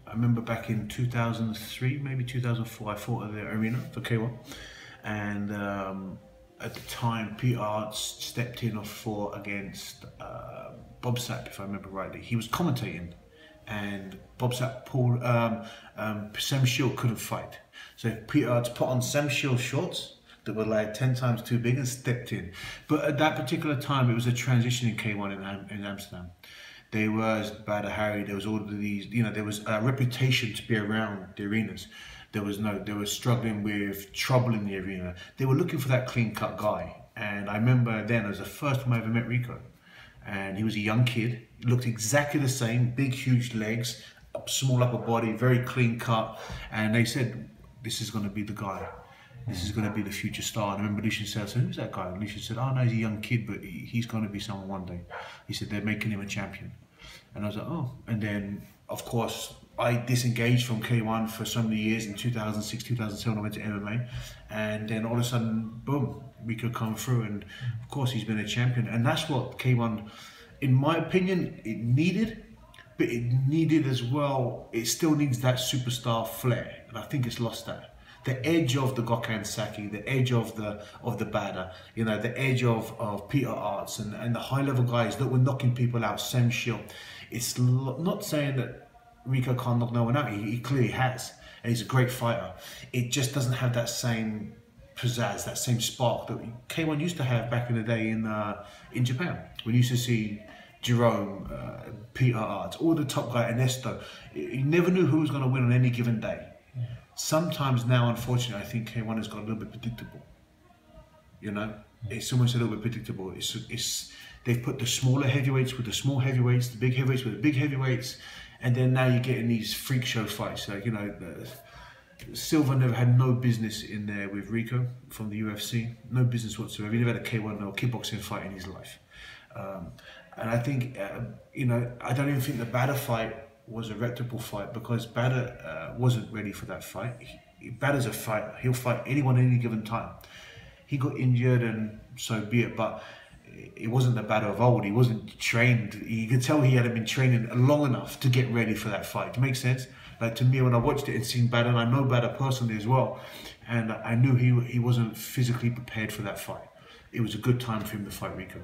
I remember back in 2003, maybe 2004, I fought at the arena for K1. And at the time, Peter Arts stepped in or fought against Bob Sapp, if I remember rightly. He was commentating, and Bob Sapp pulled, Sam Shield couldn't fight. So Peter Arts put on Sam Shield shorts that were like 10 times too big and stepped in. But at that particular time, it was a transition in K1 in Amsterdam. They were bad at Harry. There was all of these, there was a reputation to be around the arenas. They were struggling with trouble in the arena. They were looking for that clean-cut guy. And I remember then, it was the first time I ever met Rico. And he was a young kid, looked exactly the same, big, huge legs, small upper body, very clean-cut. And they said, this is going to be the guy. This is going to be the future star. And I remember Lucian said, who's that guy? And Lucian said, oh no, he's a young kid, but he's going to be someone one day. He said, they're making him a champion. And I was like, oh. And then, of course, I disengaged from K1 for so many years. In 2006, 2007, I went to MMA. And then all of a sudden, boom, we could come through. And of course, he's been a champion. And that's what K1, in my opinion, it needed. But it needed as well, it still needs that superstar flair. And I think it's lost that. The edge of the Gokhan Saki, the edge of the Bada, the edge of Peter Arts and the high level guys that were knocking people out, Sam Shield. It's not saying that Rico can't knock no one out, he clearly has, and he's a great fighter. It just doesn't have that same pizzazz, that same spark that K1 used to have back in the day in Japan. We used to see Jerome, Peter Arts, all the top guys, Ernesto. You never knew who was going to win on any given day. Sometimes now, unfortunately, I think K1 has got a little bit predictable. It's almost a little bit predictable. They've put the smaller heavyweights with the small heavyweights, the big heavyweights with the big heavyweights, and then now you're getting these freak show fights. Like Silva never had no business in there with Rico from the UFC, no business whatsoever. He never had a K1 or kickboxing fight in his life. And I think, I don't even think the Bada fight was a reputable fight because Bada wasn't ready for that fight. Bada's a fighter. He'll fight anyone at any given time. He got injured and so be it, but it wasn't the Bada of old. He wasn't trained. You could tell he hadn't been training long enough to get ready for that fight. It makes sense? Like to me, when I watched it and seen Bada, and I know Bada personally as well, and I knew he wasn't physically prepared for that fight. It was a good time for him to fight Rico.